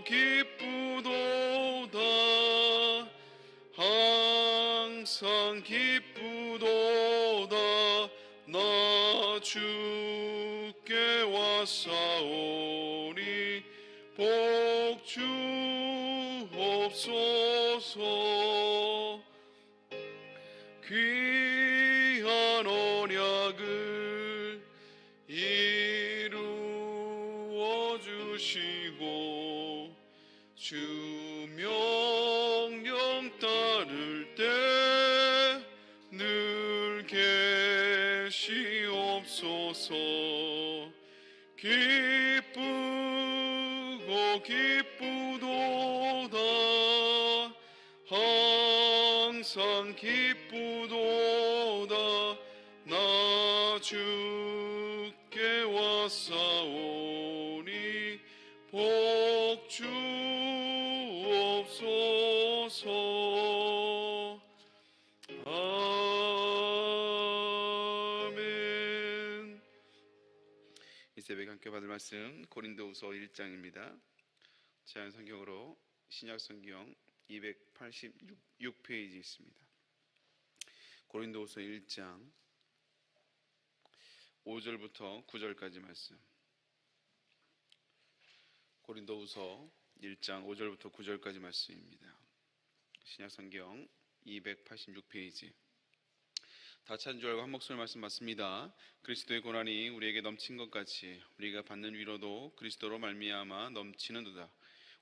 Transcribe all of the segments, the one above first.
기쁘도다. 항상 기쁘도다. 나 주께 왔사오니 복 주옵소서. 귀한 언약을 이루어 주시고 주 명령 따를 때 늘 계시옵소서. 기쁘고 기쁘도다. 항상 기쁘도다. 나 주께 왔사오니 복 주옵소서. 아멘. 이 새벽에 함께 받을 말씀 고린도후서 1장입니다. 제한 성경으로 신약 성경 286페이지 있습니다. 고린도후서 1장 5절부터 9절까지 말씀. 고린도후서 1장 5절부터 9절까지 말씀입니다. 신약 성경 286페이지. 다 찾은 줄 알고 한 목소리 말씀 받습니다. 그리스도의 고난이 우리에게 넘친 것 같이 우리가 받는 위로도 그리스도로 말미암아 넘치는도다.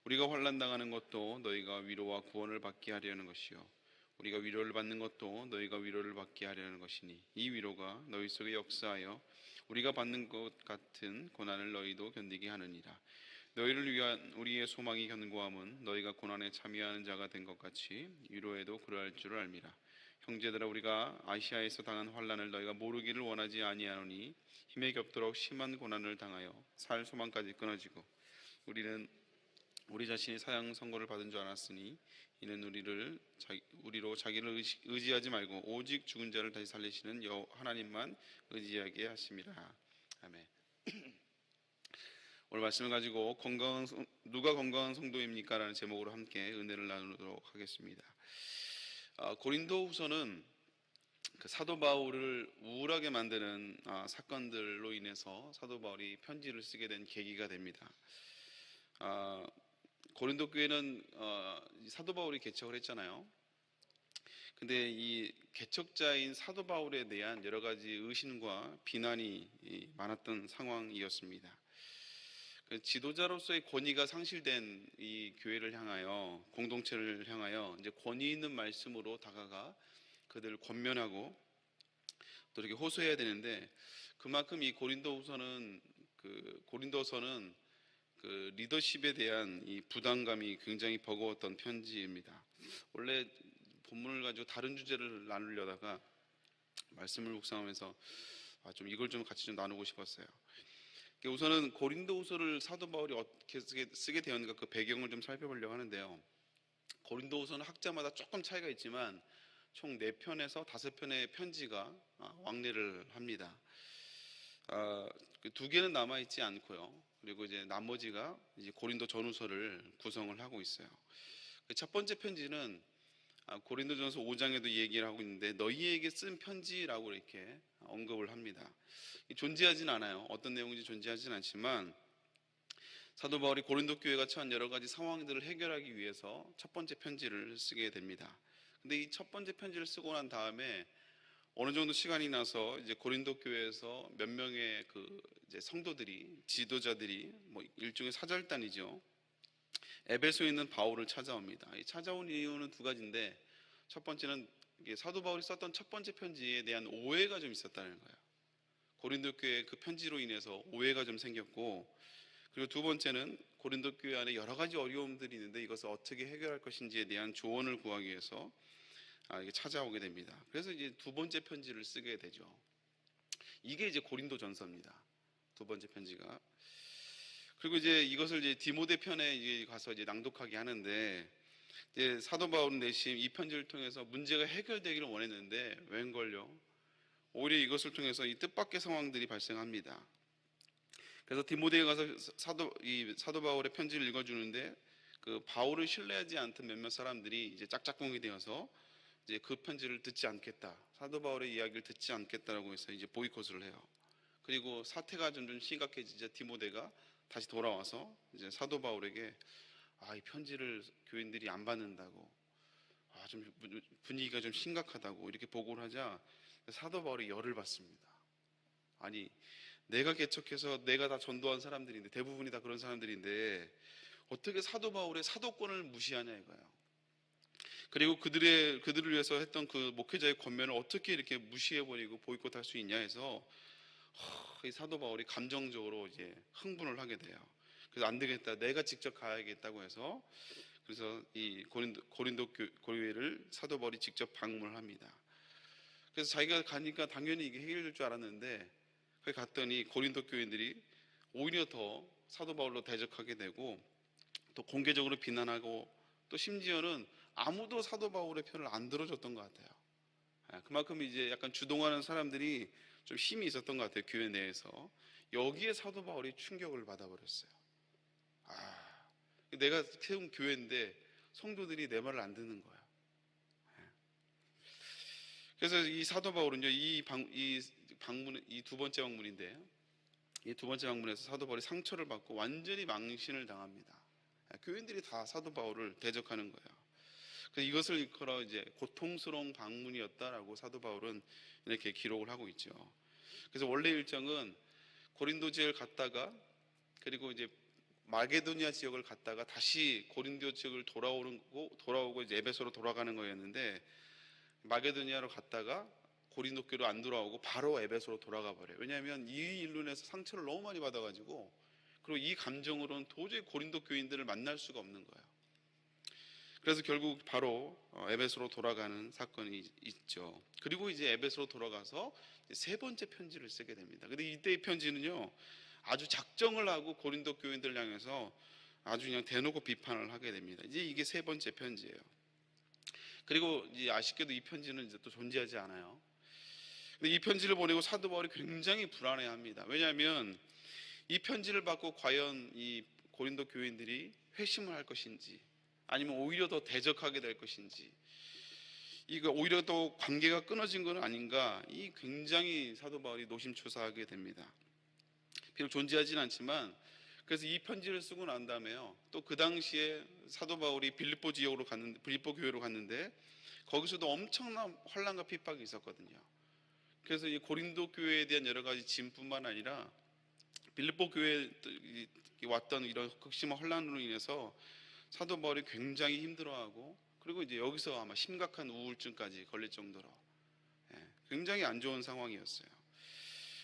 우리가 환난 당하는 것도 너희가 위로와 구원을 받게 하려는 것이요, 우리가 위로를 받는 것도 너희가 위로를 받게 하려는 것이니 이 위로가 너희 속에 역사하여 우리가 받는 것 같은 고난을 너희도 견디게 하느니라. 너희를 위한 우리의 소망이 견고함은 너희가 고난에 참여하는 자가 된 것 같이 위로에도 그러할 줄을 알미라. 형제들아, 우리가 아시아에서 당한 환난을 너희가 모르기를 원하지 아니하노니 힘에 겹도록 심한 고난을 당하여 살 소망까지 끊어지고 우리는 우리 자신이 사형 선고를 받은 줄 알았으니 이는 우리로 자기를 의지하지 말고 오직 죽은 자를 다시 살리시는 하나님만 의지하게 하심이라. 아멘. 오늘 말씀을 가지고 누가 건강한 성도입니까? 라는 제목으로 함께 은혜를 나누도록 하겠습니다. 고린도후서는 사도 바울을 우울하게 만드는 사건들로 인해서 사도 바울이 편지를 쓰게 된 계기가 됩니다. 고린도 교회는 사도 바울이 개척을 했잖아요. 근데 이 개척자인 사도 바울에 대한 여러 가지 의심과 비난이 많았던 상황이었습니다. 지도자로서의 권위가 상실된 이 교회를 향하여, 공동체를 향하여 이제 권위 있는 말씀으로 다가가 그들을 권면하고 또 이렇게 호소해야 되는데, 그만큼 이 고린도서는 그 리더십에 대한 이 부담감이 굉장히 버거웠던 편지입니다. 원래 본문을 가지고 다른 주제를 나누려다가 말씀을 묵상하면서 좀 이걸 좀 같이 좀 나누고 싶었어요. 우선은 고린도후서를 사도 바울이 어떻게 쓰게 되었는가, 그 배경을 좀 살펴보려고 하는데요. 고린도후서는 학자마다 조금 차이가 있지만 총 4편에서 5편의 편지가 왕래를 합니다. 그 2개는 남아있지 않고요. 그리고 이제 나머지가 이제 고린도 전후서를 구성을 하고 있어요. 첫 번째 편지는 고린도전서 5장에도 얘기를 하고 있는데 너희에게 쓴 편지라고 이렇게 언급을 합니다. 존재하진 않아요. 어떤 내용인지 존재하진 않지만 사도 바울이 고린도 교회가 처한 여러 가지 상황들을 해결하기 위해서 첫 번째 편지를 쓰게 됩니다. 근데 이 첫 번째 편지를 쓰고 난 다음에 어느 정도 시간이 나서 이제 고린도 교회에서 몇 명의 이제 성도들이, 지도자들이 일종의 사절단이죠. 에베소에 있는 바울을 찾아옵니다. 이 찾아온 이유는 2가지인데, 첫 번째는 사도 바울이 썼던 첫 번째 편지에 대한 오해가 좀 있었다는 거예요. 고린도 교회 그 편지로 인해서 오해가 좀 생겼고, 그리고 2번째는 고린도 교회 안에 여러 가지 어려움들이 있는데 이것을 어떻게 해결할 것인지에 대한 조언을 구하기 위해서 이게 찾아오게 됩니다. 그래서 이제 2번째 편지를 쓰게 되죠. 이게 이제 고린도전서입니다. 2번째 편지가. 그리고 이제 이것을 이제 디모데 편에 이제 가서 이제 낭독하게 하는데, 이제 사도 바울은 내심 이 편지를 통해서 문제가 해결되기를 원했는데 웬걸요? 오히려 이것을 통해서 이 뜻밖의 상황들이 발생합니다. 그래서 디모데에 가서 사도 바울의 편지를 읽어주는데 그 바울을 신뢰하지 않던 몇몇 사람들이 이제 짝짝꿍이 되어서 이제 그 편지를 듣지 않겠다, 사도 바울의 이야기를 듣지 않겠다라고 해서 이제 보이콧을 해요. 그리고 사태가 점점 심각해지자 디모데가 다시 돌아와서 이제 사도 바울에게 이 편지를 교인들이 안 받는다고, 좀 분위기가 좀 심각하다고 이렇게 보고를 하자 사도 바울이 열을 받습니다. 아니, 내가 개척해서 내가 다 전도한 사람들인데, 대부분이 다 그런 사람들인데 어떻게 사도 바울의 사도권을 무시하냐 이거예요. 그리고 그들을 위해서 했던 그 목회자의 권면을 어떻게 이렇게 무시해버리고 보이콧할 수 있냐 해서 이 사도 바울이 감정적으로 이제 흥분을 하게 돼요. 그래서 안 되겠다, 내가 직접 가야겠다고 해서, 그래서 이 고린도 교회를 사도 바울이 직접 방문을 합니다. 그래서 자기가 가니까 당연히 이게 해결될 줄 알았는데, 거기 갔더니 고린도 교인들이 오히려 더 사도 바울로 대적하게 되고, 또 공개적으로 비난하고, 또 심지어는 아무도 사도 바울의 편을 안 들어줬던 것 같아요. 그만큼 이제 약간 주동하는 사람들이 좀 힘이 있었던 것 같아요, 교회 내에서. 여기에 사도 바울이 충격을 받아버렸어요. 내가 세운 교회인데 성도들이 내 말을 안 듣는 거야. 그래서 이 사도 바울은요, 이 두 번째 방문인데, 이 두 번째 방문에서 사도 바울이 상처를 받고 완전히 망신을 당합니다. 교인들이 다 사도 바울을 대적하는 거예요. 그래서 이것을 일컬어 이제 고통스러운 방문이었다라고 사도 바울은 이렇게 기록을 하고 있죠. 그래서 원래 일정은 고린도 지역을 갔다가, 그리고 이제 마게도니아 지역을 갔다가 다시 고린도 지역을 돌아오고 이제 에베소로 돌아가는 거였는데, 마게도니아로 갔다가 고린도 교로 안 돌아오고 바로 에베소로 돌아가 버려요. 왜냐하면 이 일로 인해서 상처를 너무 많이 받아가지고, 그리고 이 감정으로는 도저히 고린도 교인들을 만날 수가 없는 거예요. 그래서 결국 바로 에베소로 돌아가는 사건이 있죠. 그리고 이제 에베소로 돌아가서 세 번째 편지를 쓰게 됩니다. 근데 이때의 편지는요, 아주 작정을 하고 고린도 교인들을 향해서 아주 그냥 대놓고 비판을 하게 됩니다. 이제 이게 세 번째 편지예요. 그리고 이제 아쉽게도 이 편지는 이제 또 존재하지 않아요. 근데 이 편지를 보내고 사도 바울이 굉장히 불안해합니다. 왜냐하면 이 편지를 받고 과연 이 고린도 교인들이 회심을 할 것인지, 아니면 오히려 더 대적하게 될 것인지, 이거 오히려 더 관계가 끊어진 건 아닌가, 이 굉장히 사도 바울이 노심초사하게 됩니다. 비록 존재하진 않지만, 그래서 이 편지를 쓰고 난 다음에요, 또 그 당시에 사도 바울이 빌립보 교회로 갔는데 거기서도 엄청난 환난과 핍박이 있었거든요. 그래서 이 고린도 교회에 대한 여러 가지 짐뿐만 아니라 빌립보 교회에 왔던 이런 극심한 환난으로 인해서 사도 바울이 굉장히 힘들어하고, 그리고 이제 여기서 아마 심각한 우울증까지 걸릴 정도로 굉장히 안 좋은 상황이었어요.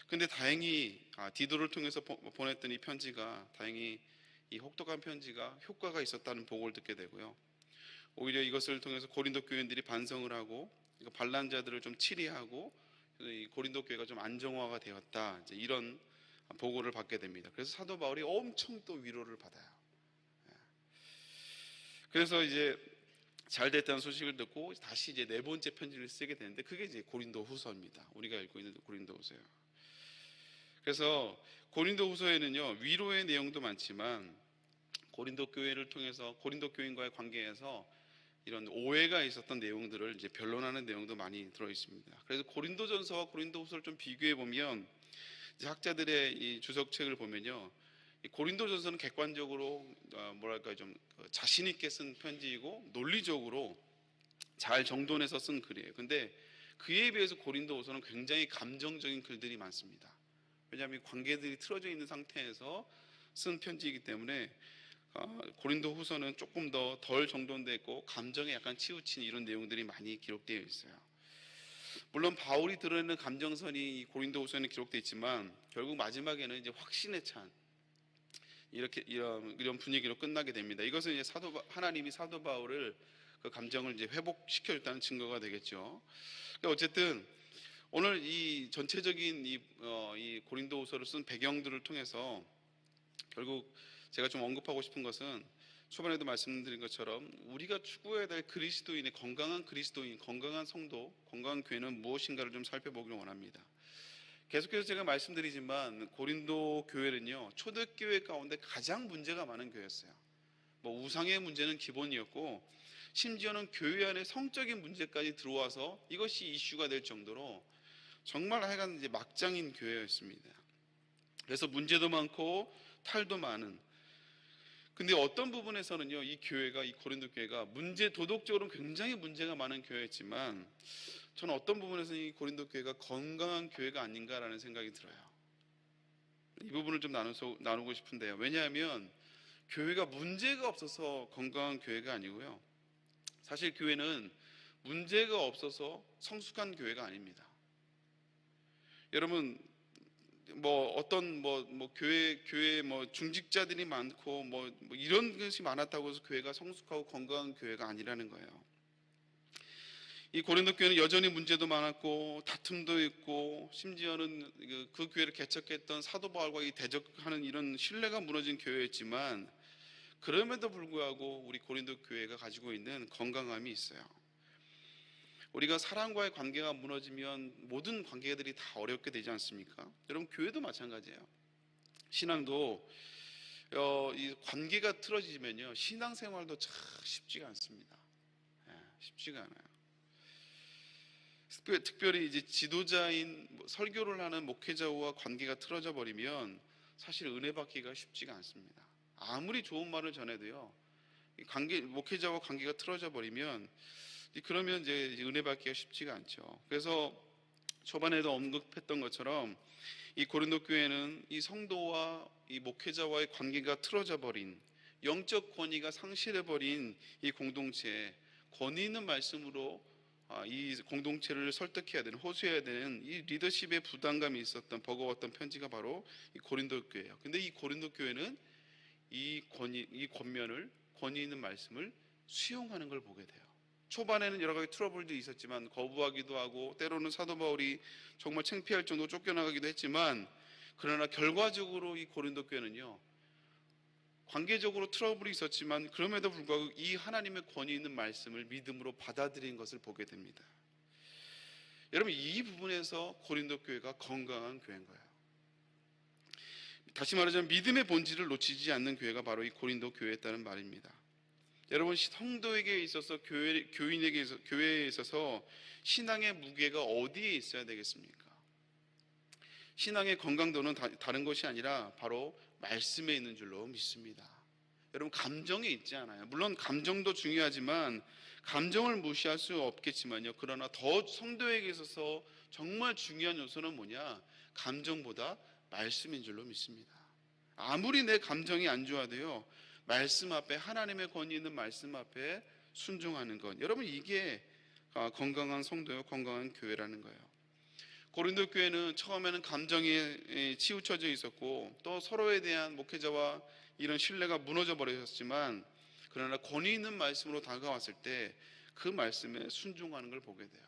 근데 다행히 디도를 통해서 보냈던 이 편지가, 다행히 이 혹독한 편지가 효과가 있었다는 보고를 듣게 되고요. 오히려 이것을 통해서 고린도 교인들이 반성을 하고 반란자들을 좀 치리하고 이 고린도 교회가 좀 안정화가 되었다, 이제 이런 보고를 받게 됩니다. 그래서 사도 바울이 엄청 또 위로를 받아요. 그래서 이제 잘 됐다는 소식을 듣고 다시 이제 네 번째 편지를 쓰게 되는데, 그게 이제 고린도 후서입니다. 우리가 읽고 있는 고린도 후서예요. 그래서 고린도 후서에는요, 위로의 내용도 많지만 고린도 교회를 통해서 고린도 교인과의 관계에서 이런 오해가 있었던 내용들을 이제 변론하는 내용도 많이 들어 있습니다. 그래서 고린도전서와 고린도후서를 좀 비교해 보면, 학자들의 이 주석책을 보면요, 이 고린도전서는 객관적으로 뭐랄까 좀 자신 있게 쓴 편지이고 논리적으로 잘 정돈해서 쓴 글이에요. 근데 그에 비해서 고린도후서는 굉장히 감정적인 글들이 많습니다. 왜냐하면 관계들이 틀어져 있는 상태에서 쓴 편지이기 때문에 고린도 후서는 조금 더 덜 정돈되어 있고 감정에 약간 치우친 이런 내용들이 많이 기록되어 있어요. 물론 바울이 드러내는 감정선이 이 고린도 후서에는 기록되어 있지만 결국 마지막에는 이제 확신에 찬 이런 분위기로 끝나게 됩니다. 이것은 이제 하나님이 사도 바울을 그 감정을 이제 회복시켜줬다는 증거가 되겠죠. 그러니까 어쨌든 오늘 이 전체적인 이 고린도후서를 쓴 배경들을 통해서 결국 제가 좀 언급하고 싶은 것은, 초반에도 말씀드린 것처럼 우리가 추구해야 될 그리스도인의 건강한 그리스도인, 건강한 성도, 건강한 교회는 무엇인가를 좀 살펴보기를 원합니다. 계속해서 제가 말씀드리지만 고린도 교회는요, 초대교회 가운데 가장 문제가 많은 교회였어요. 뭐 우상의 문제는 기본이었고, 심지어는 교회 안에 성적인 문제까지 들어와서 이것이 이슈가 될 정도로 정말 하여간 이제 막장인 교회였습니다. 그래서 문제도 많고 탈도 많은. 근데 어떤 부분에서는요, 이 교회가, 이 고린도 교회가 도덕적으로는 굉장히 문제가 많은 교회였지만, 저는 어떤 부분에서는 이 고린도 교회가 건강한 교회가 아닌가라는 생각이 들어요. 이 부분을 좀 나누고 싶은데요. 왜냐하면 교회가 문제가 없어서 건강한 교회가 아니고요, 사실 교회는 문제가 없어서 성숙한 교회가 아닙니다. 여러분, 뭐 어떤 교회 중직자들이 많고 뭐 이런 것이 많았다고 해서 교회가 성숙하고 건강한 교회가 아니라는 거예요. 이 고린도 교회는 여전히 문제도 많았고 다툼도 있고, 심지어는 그 교회를 개척했던 사도 바울과 이 대적하는 이런 신뢰가 무너진 교회였지만, 그럼에도 불구하고 우리 고린도 교회가 가지고 있는 건강함이 있어요. 우리가 사람과의 관계가 무너지면 모든 관계들이 다 어렵게 되지 않습니까? 여러분, 교회도 마찬가지예요. 신앙도 이 관계가 틀어지면요, 신앙생활도 참 쉽지가 않습니다. 쉽지가 않아요. 특별히 이제 지도자인 설교를 하는 목회자와 관계가 틀어져 버리면 사실 은혜 받기가 쉽지가 않습니다. 아무리 좋은 말을 전해도요, 목회자와 관계가 틀어져 버리면 그러면 이제 은혜 받기가 쉽지가 않죠. 그래서 초반에도 언급했던 것처럼 이 고린도 교회는 이 성도와 이 목회자와의 관계가 틀어져 버린, 영적 권위가 상실해 버린 이 공동체에 권위 있는 말씀으로 이 공동체를 설득해야 되는, 호소해야 되는 이 리더십의 부담감이 있었던, 버거웠던 편지가 바로 이 고린도 교회예요. 근데 이 고린도 교회는 이 권면을, 권위 있는 말씀을 수용하는 걸 보게 돼요. 초반에는 여러 가지 트러블도 있었지만 거부하기도 하고, 때로는 사도 바울이 정말 창피할 정도로 쫓겨나가기도 했지만, 그러나 결과적으로 이 고린도 교회는요, 관계적으로 트러블이 있었지만 그럼에도 불구하고 이 하나님의 권위 있는 말씀을 믿음으로 받아들인 것을 보게 됩니다. 여러분, 이 부분에서 고린도 교회가 건강한 교회인 거예요. 다시 말하자면 믿음의 본질을 놓치지 않는 교회가 바로 이 고린도 교회였다는 말입니다. 여러분, 성도에게 있어서, 교회에 있어서 신앙의 무게가 어디에 있어야 되겠습니까? 신앙의 건강도는 다른 것이 아니라 바로 말씀에 있는 줄로 믿습니다. 여러분, 감정에 있지 않아요. 물론 감정도 중요하지만, 감정을 무시할 수 없겠지만요, 그러나 더 성도에게 있어서 정말 중요한 요소는 뭐냐? 감정보다 말씀인 줄로 믿습니다. 아무리 내 감정이 안 좋아도요, 말씀 앞에, 하나님의 권위 있는 말씀 앞에 순종하는 것, 여러분, 이게 건강한 성도요, 건강한 교회라는 거예요. 고린도 교회는 처음에는 감정에 치우쳐져 있었고, 또 서로에 대한 목회자와 이런 신뢰가 무너져 버렸지만, 그러나 권위 있는 말씀으로 다가왔을 때 그 말씀에 순종하는 걸 보게 돼요.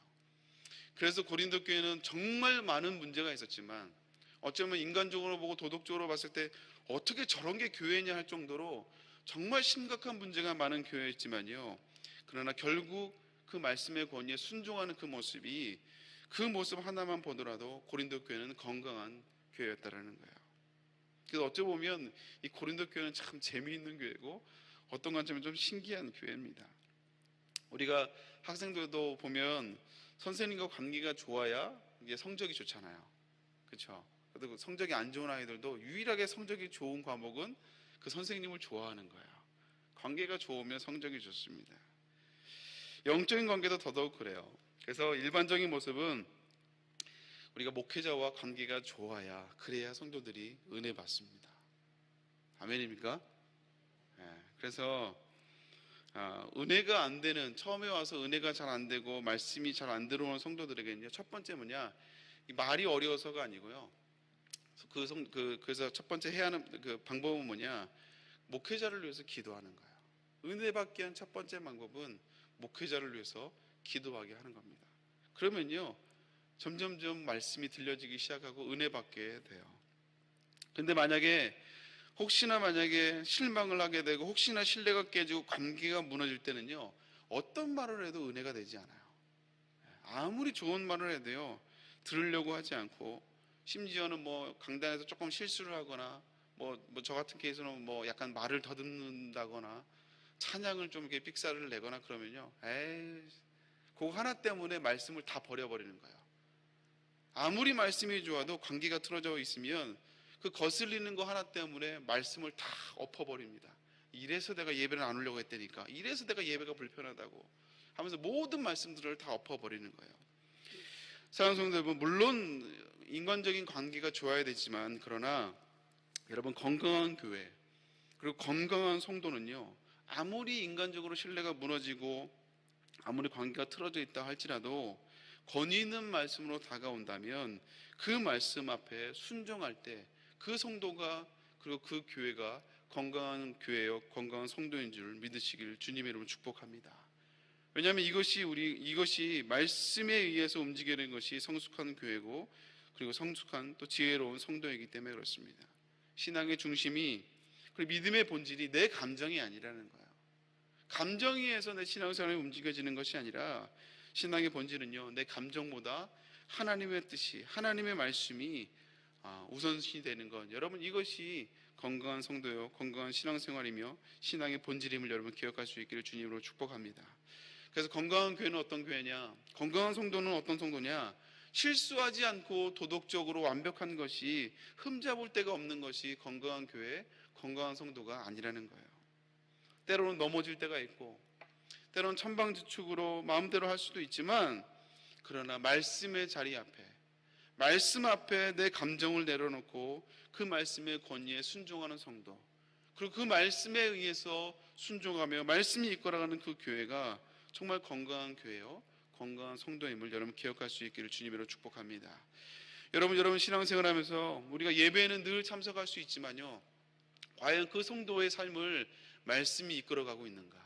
그래서 고린도 교회는 정말 많은 문제가 있었지만, 어쩌면 인간적으로 보고 도덕적으로 봤을 때 어떻게 저런 게 교회냐 할 정도로 정말 심각한 문제가 많은 교회였지만요, 그러나 결국 그 말씀의 권위에 순종하는 그 모습 하나만 보더라도 고린도 교회는 건강한 교회였다라는 거예요. 그래서 어찌 보면 이 고린도 교회는 참 재미있는 교회고, 어떤 관점은 좀 신기한 교회입니다. 우리가 학생들도 보면 선생님과 관계가 좋아야 이게 성적이 좋잖아요. 그렇죠? 그리고 성적이 안 좋은 아이들도 유일하게 성적이 좋은 과목은 그 선생님을 좋아하는 거예요. 관계가 좋으면 성적이 좋습니다. 영적인 관계도 더더욱 그래요. 그래서 일반적인 모습은 우리가 목회자와 관계가 좋아야, 그래야 성도들이 은혜 받습니다. 아멘입니까? 그래서 은혜가 안 되는, 처음에 와서 은혜가 잘 안 되고 말씀이 잘 안 들어오는 성도들에게는요, 첫 번째 뭐냐, 말이 어려워서가 아니고요, 그래서 첫 번째 해야 하는 그 방법은 뭐냐, 목회자를 위해서 기도하는 거예요. 은혜 받기 위한 첫 번째 방법은 목회자를 위해서 기도하게 하는 겁니다. 그러면요, 점점점 말씀이 들려지기 시작하고 은혜 받게 돼요. 근데 혹시나 실망을 하게 되고, 혹시나 신뢰가 깨지고 관계가 무너질 때는요, 어떤 말을 해도 은혜가 되지 않아요. 아무리 좋은 말을 해도요, 들으려고 하지 않고, 심지어는 강단에서 조금 실수를 하거나, 저 같은 케이스는 약간 말을 더듬는다거나, 찬양을 좀 이렇게 삑사를 내거나 그러면요, 에이, 그거 하나 때문에 말씀을 다 버려버리는 거예요. 아무리 말씀이 좋아도 관계가 틀어져 있으면 그 거슬리는 거 하나 때문에 말씀을 다 엎어버립니다. 이래서 내가 예배를 안 오려고 했다니까, 이래서 내가 예배가 불편하다고 하면서 모든 말씀들을 다 엎어버리는 거예요. 사랑하는 성도 여러분, 물론 인간적인 관계가 좋아야 되지만, 그러나 여러분, 건강한 교회 그리고 건강한 성도는요, 아무리 인간적으로 신뢰가 무너지고 아무리 관계가 틀어져 있다 할지라도 권위 있는 말씀으로 다가온다면 그 말씀 앞에 순종할 때 그 성도가, 그리고 그 교회가 건강한 교회요, 건강한 성도인 줄 믿으시길 주님의 이름으로 축복합니다. 왜냐하면 이것이 말씀에 의해서 움직이는 것이 성숙한 교회고, 그리고 성숙한 또 지혜로운 성도이기 때문에 그렇습니다. 신앙의 중심이, 그리고 믿음의 본질이 내 감정이 아니라는 거예요. 감정에 의해서 내 신앙생활이 움직여지는 것이 아니라, 신앙의 본질은요, 내 감정보다 하나님의 뜻이, 하나님의 말씀이 우선시 되는 것, 여러분, 이것이 건강한 성도요, 건강한 신앙생활이며 신앙의 본질임을 여러분 기억할 수 있기를 주님으로 축복합니다. 그래서 건강한 교회는 어떤 교회냐, 건강한 성도는 어떤 성도냐, 실수하지 않고 도덕적으로 완벽한 것이, 흠잡을 데가 없는 것이 건강한 교회, 건강한 성도가 아니라는 거예요. 때로는 넘어질 때가 있고, 때로는 천방지축으로 마음대로 할 수도 있지만, 그러나 말씀의 자리 앞에, 말씀 앞에 내 감정을 내려놓고 그 말씀의 권위에 순종하는 성도, 그리고 그 말씀에 의해서 순종하며 말씀이 이끌어가는 그 교회가 정말 건강한 교회요, 건강한 성도임을 여러분 기억할 수 있기를 주님으로 축복합니다. 여러분 신앙생활하면서 우리가 예배에는 늘 참석할 수 있지만요, 과연 그 성도의 삶을 말씀이 이끌어가고 있는가?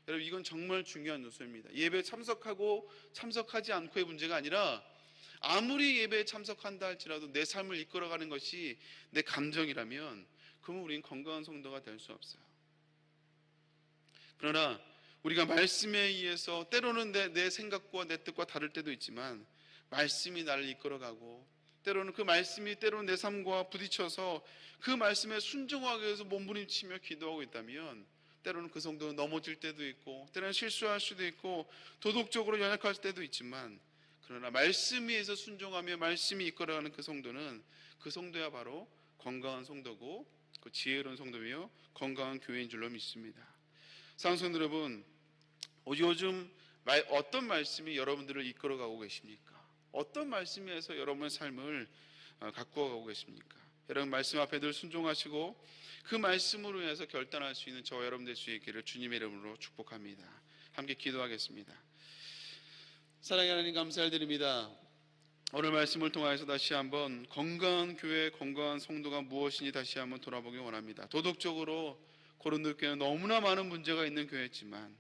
여러분, 이건 정말 중요한 요소입니다. 예배에 참석하고 참석하지 않고의 문제가 아니라, 아무리 예배에 참석한다 할지라도 내 삶을 이끌어가는 것이 내 감정이라면 그러면 우리는 건강한 성도가 될 수 없어요. 그러나 우리가 말씀에 의해서, 때로는 내 생각과 내 뜻과 다를 때도 있지만 말씀이 나를 이끌어가고, 때로는 그 말씀이 때로는 내 삶과 부딪혀서 그 말씀에 순종하기 위해서 몸부림치며 기도하고 있다면, 때로는 그 성도는 넘어질 때도 있고, 때로는 실수할 수도 있고, 도덕적으로 연약할 때도 있지만, 그러나 말씀 위에서 순종하며 말씀이 이끌어가는 그 성도는, 그 성도야 바로 건강한 성도고, 그 지혜로운 성도며 건강한 교회인 줄로 믿습니다. 사랑하는 성도 여러분, 요즘 어떤 말씀이 여러분들을 이끌어가고 계십니까? 어떤 말씀에서 여러분의 삶을 가꾸어가고 계십니까? 여러분, 말씀 앞에 늘 순종하시고 그 말씀으로 인해서 결단할 수 있는 저와 여러분 될 수 있기를 주님의 이름으로 축복합니다. 함께 기도하겠습니다. 사랑의 하나님, 감사드립니다. 오늘 말씀을 통해서 다시 한번 건강한 교회, 건강한 성도가 무엇인지 다시 한번 돌아보기 원합니다. 도덕적으로 고린도 교회는 너무나 많은 문제가 있는 교회지만,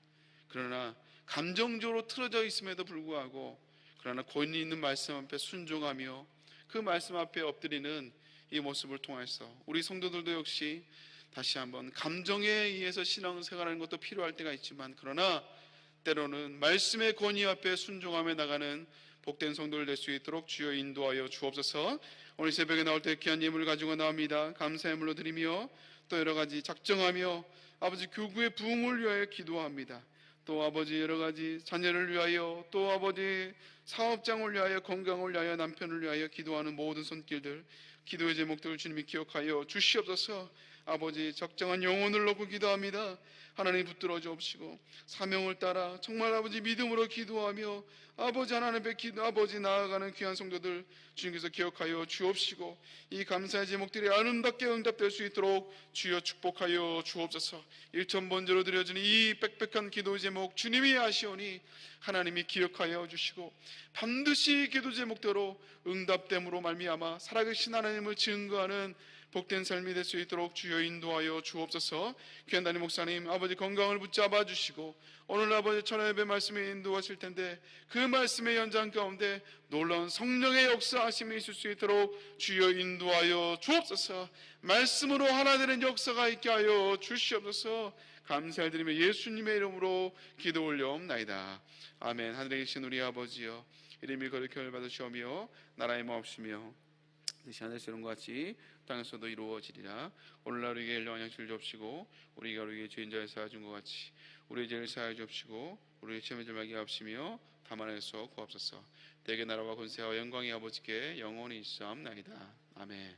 그러나 감정적으로 틀어져 있음에도 불구하고, 그러나 권위 있는 말씀 앞에 순종하며 그 말씀 앞에 엎드리는 이 모습을 통해서 우리 성도들도 역시 다시 한번 감정에 의해서 신앙생활하는 것도 필요할 때가 있지만, 그러나 때로는 말씀의 권위 앞에 순종하며 나가는 복된 성도를 될 수 있도록 주여 인도하여 주옵소서. 오늘 새벽에 나올 때 귀한 예물을 가지고 나옵니다. 감사의 물로 드리며 또 여러 가지 작정하며 아버지 교구의 부흥을 위하여 기도합니다. 또 아버지 여러 가지 자녀를 위하여, 또 아버지 사업장을 위하여, 건강을 위하여, 남편을 위하여 기도하는 모든 손길들, 기도의 제목들을 주님이 기억하여 주시옵소서. 아버지 적정한 영혼을 놓고 기도합니다. 하나님 붙들어 주옵시고 사명을 따라 정말 아버지 믿음으로 기도하며 아버지 하나님 앞에 아버지 나아가는 귀한 성도들 주님께서 기억하여 주옵시고, 이 감사의 제목들이 아름답게 응답될 수 있도록 주여 축복하여 주옵소서. 1,000번째로 드려지는 이 빽빽한 기도 제목 주님이 아시오니 하나님이 기억하여 주시고, 반드시 기도 제목대로 응답됨으로 말미암아 살아계신 하나님을 증거하는 복된 삶이 될 수 있도록 주여 인도하여 주옵소서. 귀한 담임 목사님 아버지 건강을 붙잡아 주시고, 오늘 아버지 천하 예배 말씀에 인도하실 텐데 그 말씀의 현장 가운데 놀라운 성령의 역사하심이 있을 수 있도록 주여 인도하여 주옵소서. 말씀으로 하나 되는 역사가 있게 하여 주시옵소서. 감사드리며 예수님의 이름으로 기도 올려옵나이다. 아멘. 하늘에 계신 우리 아버지여, 이름이 거룩히 받으시오며 나라의 마옵시며 뜻이 하늘에서 이룬 것 같이 땅에서도 이루어지리라. 오늘날 우리에게 일용할 양식을 주옵시고 우리가 우리에게 죄인 자를 사하여 준 것 같이 우리의 죄를 사하여 주옵시고 우리의 시험에 들게 하옵시며 다만 에서 구하옵소서. 대개 나라와 권세와 영광이 아버지께 영원히 있사옵나이다. 아멘.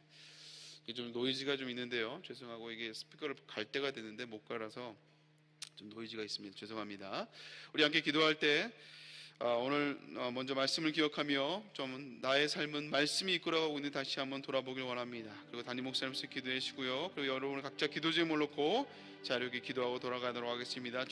이게 좀 노이즈가 좀 있는데요. 죄송하고 이게 스피커를 갈 때가 됐는데 못 갈아서 좀 노이즈가 있습니다. 죄송합니다. 우리 함께 기도할 때 오늘 먼저 말씀을 기억하며 좀 나의 삶은 말씀이 이끌어가고 있는 다시 한번 돌아보길 원합니다. 그리고 담임 목사님께서 기도해 주시고요. 그리고 여러분 각자 기도 제목을 놓고 자유롭게 기도하고 돌아가도록 하겠습니다.